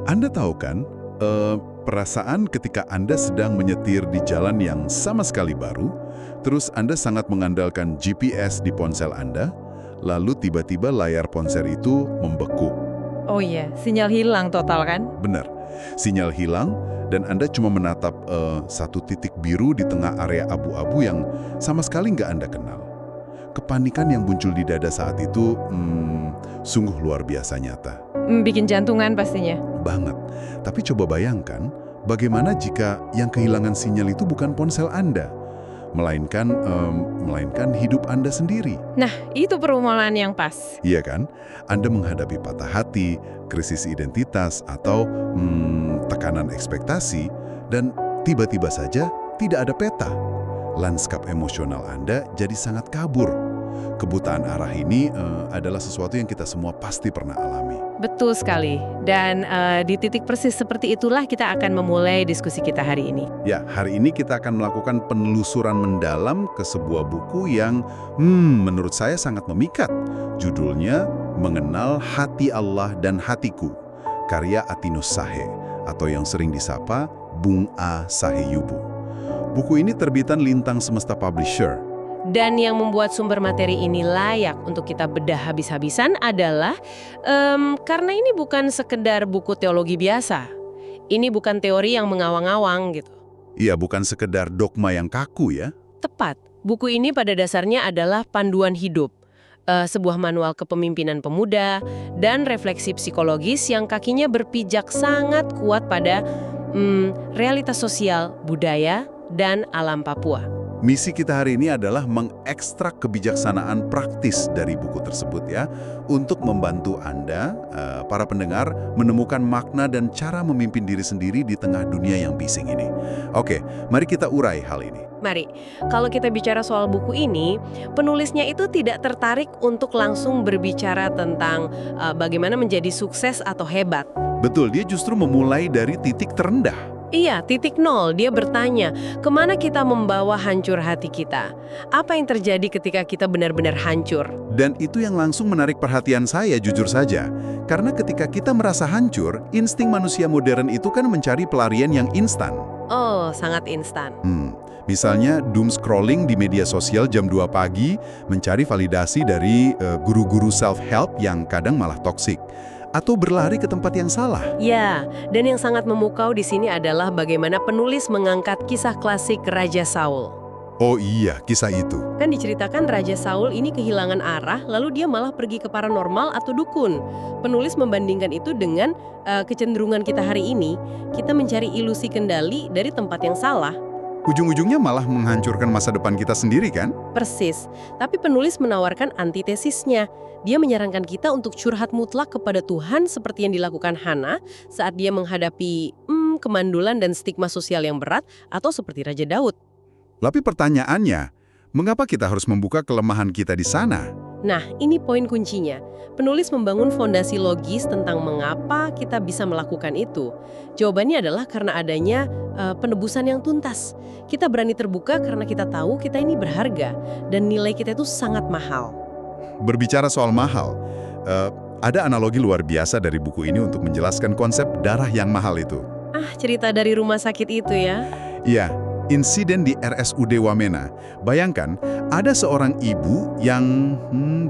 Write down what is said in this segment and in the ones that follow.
Anda tahu kan, perasaan ketika Anda sedang menyetir di jalan yang sama sekali baru, terus Anda sangat mengandalkan GPS di ponsel Anda, lalu tiba-tiba layar ponsel itu membeku. Oh iya, sinyal hilang total kan? Benar, sinyal hilang dan Anda cuma menatap satu titik biru di tengah area abu-abu yang sama sekali nggak Anda kenal. Kepanikan yang muncul di dada saat itu sungguh luar biasa nyata. Bikin jantungan pastinya. Banget. Tapi coba bayangkan, bagaimana jika yang kehilangan sinyal itu bukan ponsel Anda, melainkan hidup Anda sendiri. Nah, itu perumpamaan yang pas. Iya kan? Anda menghadapi patah hati, krisis identitas, atau tekanan ekspektasi, dan tiba-tiba saja tidak ada peta. Lanskap emosional Anda jadi sangat kabur. Kebutaan arah ini adalah sesuatu yang kita semua pasti pernah alami. Betul sekali. Dan di titik persis seperti itulah kita akan memulai diskusi kita hari ini. Ya, hari ini kita akan melakukan penelusuran mendalam ke sebuah buku yang menurut saya sangat memikat. Judulnya Mengenal Hati Allah dan Hatiku, karya Atinus Sahe, atau yang sering disapa Bung A. Saheyubu. Buku ini terbitan Lintang Semesta Publisher. Dan yang membuat sumber materi ini layak untuk kita bedah habis-habisan adalah karena ini bukan sekedar buku teologi biasa. Ini bukan teori yang mengawang-awang gitu. Iya, bukan sekedar dogma yang kaku ya. Tepat. Buku ini pada dasarnya adalah panduan hidup. Sebuah manual kepemimpinan pemuda dan refleksi psikologis yang kakinya berpijak sangat kuat pada realitas sosial, budaya, dan alam Papua. Misi kita hari ini adalah mengekstrak kebijaksanaan praktis dari buku tersebut ya, untuk membantu Anda, para pendengar, menemukan makna dan cara memimpin diri sendiri di tengah dunia yang bising ini. Oke, mari kita urai hal ini. Mari, kalau kita bicara soal buku ini, penulisnya itu tidak tertarik untuk langsung berbicara tentang bagaimana menjadi sukses atau hebat. Betul, dia justru memulai dari titik terendah. Iya, titik nol. Dia bertanya, kemana kita membawa hancur hati kita? Apa yang terjadi ketika kita benar-benar hancur? Dan itu yang langsung menarik perhatian saya, jujur saja. Karena ketika kita merasa hancur, insting manusia modern itu kan mencari pelarian yang instan. Oh, sangat instan. Misalnya doom scrolling di media sosial jam 2 pagi, mencari validasi dari guru-guru self-help yang kadang malah toksik. Atau berlari ke tempat yang salah. Ya, dan yang sangat memukau di sini adalah bagaimana penulis mengangkat kisah klasik Raja Saul. Oh iya, kisah itu. Kan diceritakan Raja Saul ini kehilangan arah, lalu dia malah pergi ke paranormal atau dukun. Penulis membandingkan itu dengan kecenderungan kita hari ini, kita mencari ilusi kendali dari tempat yang salah. Ujung-ujungnya malah menghancurkan masa depan kita sendiri kan? Persis, tapi penulis menawarkan antitesisnya. Dia menyarankan kita untuk curhat mutlak kepada Tuhan seperti yang dilakukan Hana saat dia menghadapi kemandulan dan stigma sosial yang berat, atau seperti Raja Daud. Tapi pertanyaannya, mengapa kita harus membuka kelemahan kita di sana? Nah, ini poin kuncinya. Penulis membangun fondasi logis tentang mengapa kita bisa melakukan itu. Jawabannya adalah karena adanya penebusan yang tuntas. Kita berani terbuka karena kita tahu kita ini berharga dan nilai kita itu sangat mahal. Berbicara soal mahal, ada analogi luar biasa dari buku ini untuk menjelaskan konsep darah yang mahal itu. Cerita dari rumah sakit itu ya? Iya, insiden di RSUD Wamena. Bayangkan, ada seorang ibu yang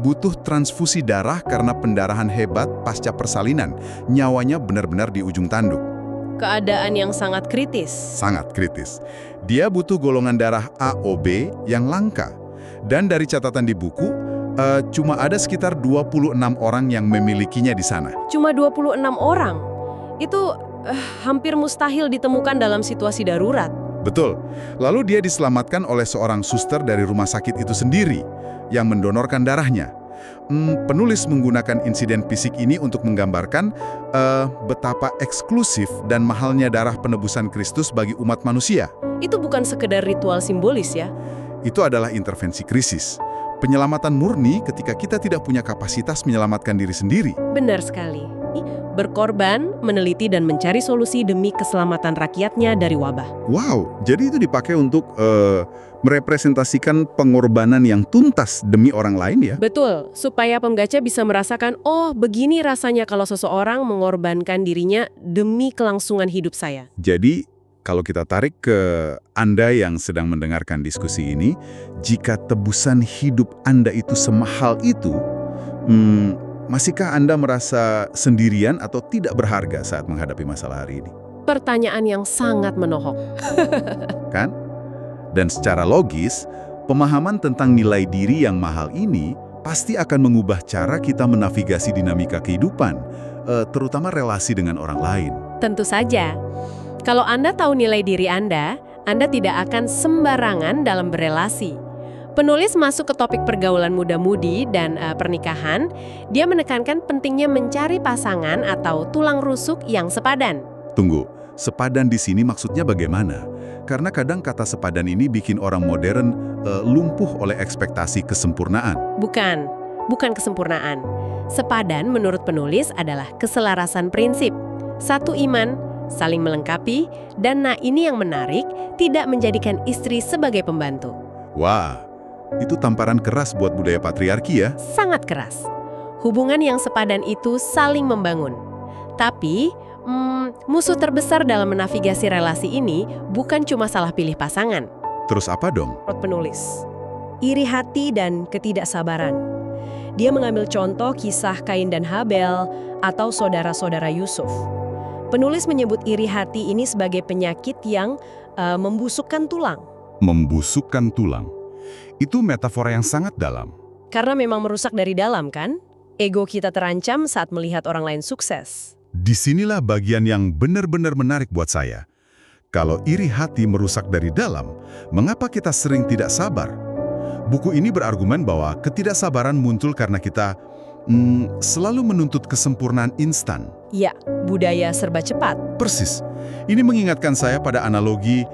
butuh transfusi darah karena pendarahan hebat pasca persalinan. Nyawanya benar-benar di ujung tanduk. Keadaan yang sangat kritis. Sangat kritis. Dia butuh golongan darah AOB yang langka. Dan dari catatan di buku, cuma ada sekitar 26 orang yang memilikinya di sana. Cuma 26 orang? Itu hampir mustahil ditemukan dalam situasi darurat. Betul. Lalu dia diselamatkan oleh seorang suster dari rumah sakit itu sendiri yang mendonorkan darahnya. Penulis menggunakan insiden fisik ini untuk menggambarkan betapa eksklusif dan mahalnya darah penebusan Kristus bagi umat manusia. Itu bukan sekedar ritual simbolis ya? Itu adalah intervensi krisis. Penyelamatan murni ketika kita tidak punya kapasitas menyelamatkan diri sendiri. Benar sekali. berkorban, meneliti dan mencari solusi demi keselamatan rakyatnya dari wabah. Wow, jadi itu dipakai untuk merepresentasikan pengorbanan yang tuntas demi orang lain ya? Betul, supaya pembaca bisa merasakan, oh begini rasanya kalau seseorang mengorbankan dirinya demi kelangsungan hidup saya. Jadi, kalau kita tarik ke Anda yang sedang mendengarkan diskusi ini, jika tebusan hidup Anda itu semahal itu, masihkah Anda merasa sendirian atau tidak berharga saat menghadapi masalah hari ini? Pertanyaan yang sangat menohok. Kan? Dan secara logis, pemahaman tentang nilai diri yang mahal ini pasti akan mengubah cara kita menavigasi dinamika kehidupan, terutama relasi dengan orang lain. Tentu saja. Kalau Anda tahu nilai diri Anda tidak akan sembarangan dalam berelasi. Penulis masuk ke topik pergaulan muda-mudi dan pernikahan. Dia menekankan pentingnya mencari pasangan atau tulang rusuk yang sepadan. Tunggu, sepadan di sini maksudnya bagaimana? Karena kadang kata sepadan ini bikin orang modern lumpuh oleh ekspektasi kesempurnaan. Bukan kesempurnaan. Sepadan menurut penulis adalah keselarasan prinsip. Satu iman, saling melengkapi, dan ini yang menarik, tidak menjadikan istri sebagai pembantu. Wah, itu tamparan keras buat budaya patriarki ya? Sangat keras. Hubungan yang sepadan itu saling membangun. Tapi, musuh terbesar dalam menavigasi relasi ini bukan cuma salah pilih pasangan. Terus apa dong? Menurut penulis, iri hati dan ketidaksabaran. Dia mengambil contoh kisah Kain dan Habel atau saudara-saudara Yusuf. Penulis menyebut iri hati ini sebagai penyakit yang membusukkan tulang. Membusukkan tulang. Itu metafora yang sangat dalam. Karena memang merusak dari dalam kan? Ego kita terancam saat melihat orang lain sukses. Disinilah bagian yang benar-benar menarik buat saya. Kalau iri hati merusak dari dalam, mengapa kita sering tidak sabar? Buku ini berargumen bahwa ketidaksabaran muncul karena kita selalu menuntut kesempurnaan instan. Ya, budaya serba cepat. Persis. Ini mengingatkan saya pada analogi,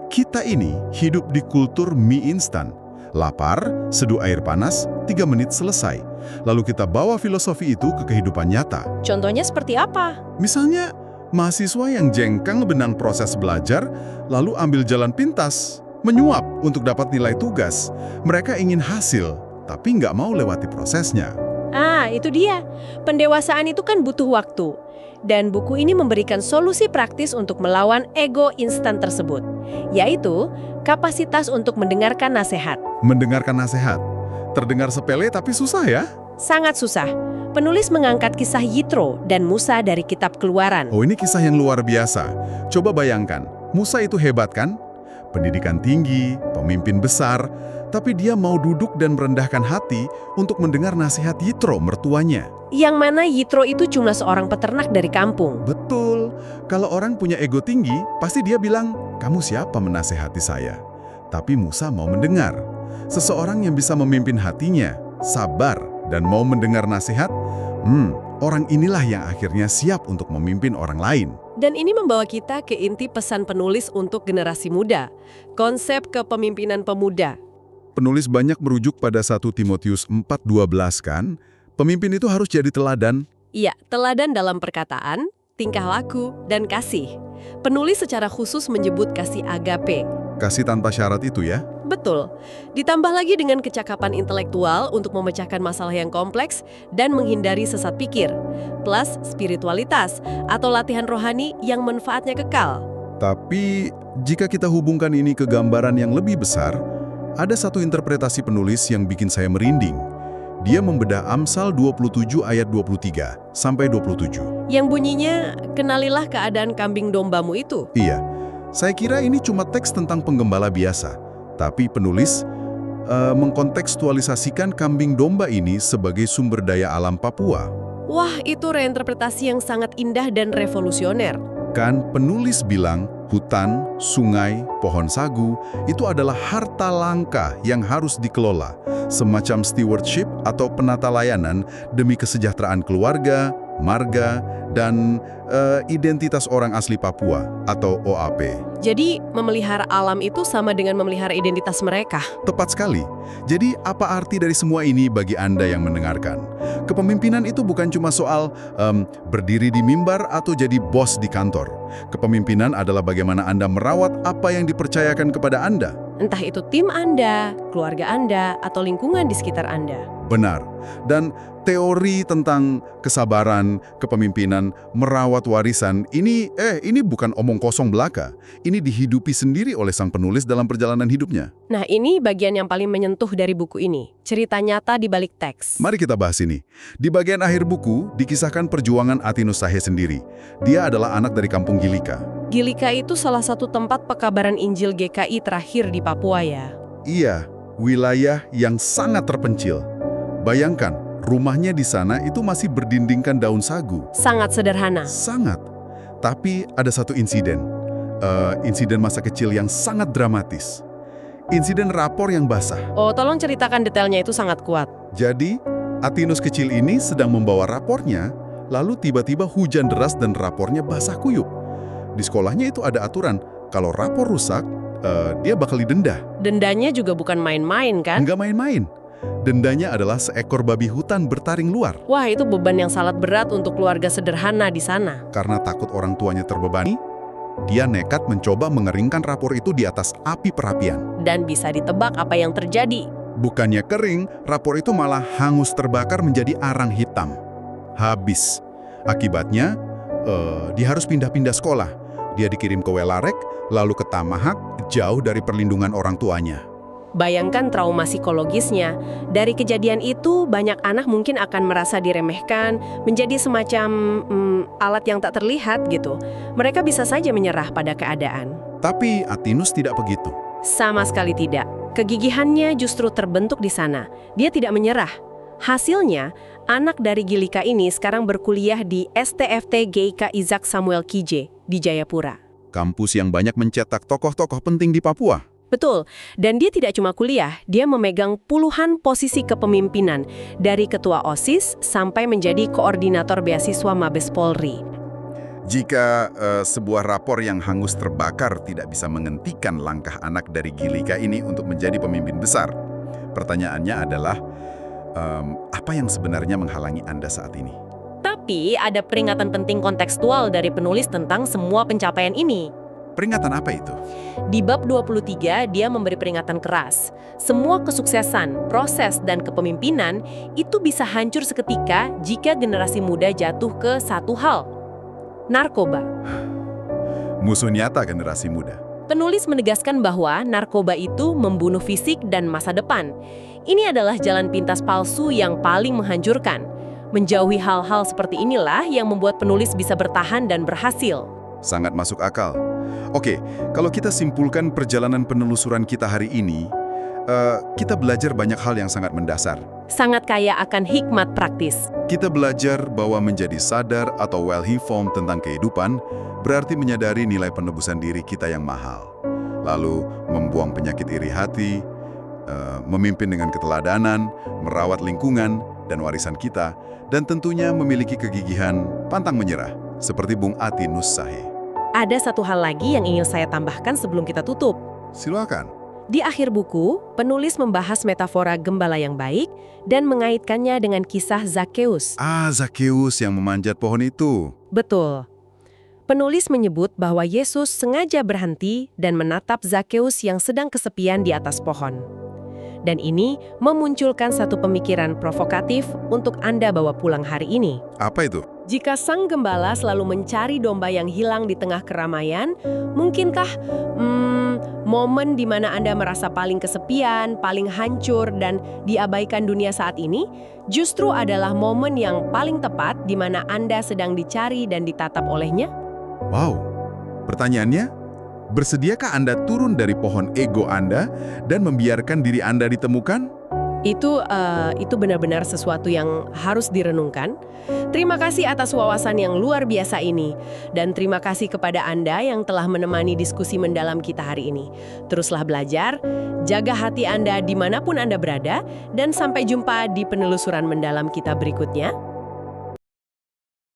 kita ini hidup di kultur mie instan. Lapar, seduh air panas, 3 menit selesai. Lalu kita bawa filosofi itu ke kehidupan nyata. Contohnya seperti apa? Misalnya, mahasiswa yang jengkang benang proses belajar, lalu ambil jalan pintas, menyuap untuk dapat nilai tugas. Mereka ingin hasil, tapi nggak mau lewati prosesnya. Itu dia. Pendewasaan itu kan butuh waktu. Dan buku ini memberikan solusi praktis untuk melawan ego instan tersebut, yaitu kapasitas untuk mendengarkan nasihat. Mendengarkan nasihat. Terdengar sepele tapi susah ya? Sangat susah. Penulis mengangkat kisah Yitro dan Musa dari kitab Keluaran. Oh, ini kisah yang luar biasa. Coba bayangkan, Musa itu hebat kan? Pendidikan tinggi, pemimpin besar, tapi dia mau duduk dan merendahkan hati untuk mendengar nasihat Yitro, mertuanya. Yang mana Yitro itu cuma seorang peternak dari kampung. Betul. Kalau orang punya ego tinggi, pasti dia bilang, kamu siapa menasehati saya? Tapi Musa mau mendengar. Seseorang yang bisa memimpin hatinya, sabar, dan mau mendengar nasihat, orang inilah yang akhirnya siap untuk memimpin orang lain. Dan ini membawa kita ke inti pesan penulis untuk generasi muda, konsep kepemimpinan pemuda. Penulis banyak merujuk pada 1 Timotius 4:12 kan? Pemimpin itu harus jadi teladan. Iya, teladan dalam perkataan, tingkah laku, dan kasih. Penulis secara khusus menyebut kasih agape. Kasih tanpa syarat itu ya? Betul. Ditambah lagi dengan kecakapan intelektual untuk memecahkan masalah yang kompleks dan menghindari sesat pikir. Plus spiritualitas atau latihan rohani yang manfaatnya kekal. Tapi jika kita hubungkan ini ke gambaran yang lebih besar, ada satu interpretasi penulis yang bikin saya merinding. Dia membedah Amsal 27 ayat 23 sampai 27. Yang bunyinya, kenalilah keadaan kambing dombamu itu. Iya, saya kira ini cuma teks tentang penggembala biasa. Tapi penulis mengkontekstualisasikan kambing domba ini sebagai sumber daya alam Papua. Wah, itu reinterpretasi yang sangat indah dan revolusioner. Kan penulis bilang, hutan, sungai, pohon sagu, itu adalah harta langka yang harus dikelola. Semacam stewardship atau penata layanan demi kesejahteraan keluarga, marga, dan identitas orang asli Papua atau OAP. Jadi, memelihara alam itu sama dengan memelihara identitas mereka. Tepat sekali. Jadi, apa arti dari semua ini bagi Anda yang mendengarkan? Kepemimpinan itu bukan cuma soal berdiri di mimbar atau jadi bos di kantor. Kepemimpinan adalah bagaimana Anda merawat apa yang dipercayakan kepada Anda. Entah itu tim Anda, keluarga Anda, atau lingkungan di sekitar Anda. Benar. Dan teori tentang kesabaran, kepemimpinan, merawat warisan, ini bukan omong kosong belaka. Ini dihidupi sendiri oleh sang penulis dalam perjalanan hidupnya. Nah, ini bagian yang paling menyentuh dari buku ini. Cerita nyata di balik teks. Mari kita bahas ini. Di bagian akhir buku, dikisahkan perjuangan Atinus Sahe sendiri. Dia adalah anak dari kampung Gilika. Gilika itu salah satu tempat pekabaran Injil GKI terakhir di Papua ya. Iya, wilayah yang sangat terpencil. Bayangkan, rumahnya di sana itu masih berdindingkan daun sagu. Sangat sederhana. Sangat. Tapi ada satu insiden. Insiden masa kecil yang sangat dramatis. Insiden rapor yang basah. Oh, tolong ceritakan detailnya, itu sangat kuat. Jadi, Atinus kecil ini sedang membawa rapornya, lalu tiba-tiba hujan deras dan rapornya basah kuyup. Di sekolahnya itu ada aturan, kalau rapor rusak, dia bakal didenda. Dendanya juga bukan main-main kan? Nggak main-main. Dendanya adalah seekor babi hutan bertaring luar. Wah, itu beban yang sangat berat untuk keluarga sederhana di sana. Karena takut orang tuanya terbebani, dia nekat mencoba mengeringkan rapor itu di atas api perapian. Dan bisa ditebak apa yang terjadi. Bukannya kering, rapor itu malah hangus terbakar menjadi arang hitam. Habis. Akibatnya, dia harus pindah-pindah sekolah. Dia dikirim ke Welarek, lalu ke Tamahak, jauh dari perlindungan orang tuanya. Bayangkan trauma psikologisnya. Dari kejadian itu, banyak anak mungkin akan merasa diremehkan, menjadi semacam alat yang tak terlihat gitu. Mereka bisa saja menyerah pada keadaan. Tapi Atinus tidak begitu. Sama sekali tidak. Kegigihannya justru terbentuk di sana. Dia tidak menyerah. Hasilnya, anak dari Gilika ini sekarang berkuliah di STFT GIK Isaac Samuel Kije di Jayapura. Kampus yang banyak mencetak tokoh-tokoh penting di Papua. Betul, dan dia tidak cuma kuliah, dia memegang puluhan posisi kepemimpinan, dari ketua OSIS sampai menjadi koordinator beasiswa Mabes Polri. Jika sebuah rapor yang hangus terbakar tidak bisa menghentikan langkah anak dari Gilika ini untuk menjadi pemimpin besar, pertanyaannya adalah, apa yang sebenarnya menghalangi Anda saat ini? Tapi ada peringatan penting kontekstual dari penulis tentang semua pencapaian ini. Peringatan apa itu? Di bab 23, dia memberi peringatan keras. Semua kesuksesan, proses, dan kepemimpinan itu bisa hancur seketika jika generasi muda jatuh ke satu hal. Narkoba. Musuh nyata generasi muda. Penulis menegaskan bahwa narkoba itu membunuh fisik dan masa depan. Ini adalah jalan pintas palsu yang paling menghancurkan. Menjauhi hal-hal seperti inilah yang membuat penulis bisa bertahan dan berhasil. Sangat masuk akal. Oke, kalau kita simpulkan perjalanan penelusuran kita hari ini, kita belajar banyak hal yang sangat mendasar. Sangat kaya akan hikmat praktis. Kita belajar bahwa menjadi sadar atau well-informed tentang kehidupan berarti menyadari nilai penebusan diri kita yang mahal. Lalu membuang penyakit iri hati, memimpin dengan keteladanan, merawat lingkungan dan warisan kita, dan tentunya memiliki kegigihan pantang menyerah, seperti Bung Atinus Sahe. Ada satu hal lagi yang ingin saya tambahkan sebelum kita tutup. Silakan. Di akhir buku, penulis membahas metafora gembala yang baik dan mengaitkannya dengan kisah Zakheus. Zakheus yang memanjat pohon itu. Betul. Penulis menyebut bahwa Yesus sengaja berhenti dan menatap Zakheus yang sedang kesepian di atas pohon. Dan ini memunculkan satu pemikiran provokatif untuk Anda bawa pulang hari ini. Apa itu? Jika sang gembala selalu mencari domba yang hilang di tengah keramaian, mungkinkah momen di mana Anda merasa paling kesepian, paling hancur, dan diabaikan dunia saat ini, justru adalah momen yang paling tepat di mana Anda sedang dicari dan ditatap olehnya? Wow, pertanyaannya, bersediakah Anda turun dari pohon ego Anda dan membiarkan diri Anda ditemukan? Itu benar-benar sesuatu yang harus direnungkan. Terima kasih atas wawasan yang luar biasa ini. Dan terima kasih kepada Anda yang telah menemani diskusi mendalam kita hari ini. Teruslah belajar, jaga hati Anda dimanapun Anda berada, dan sampai jumpa di penelusuran mendalam kita berikutnya.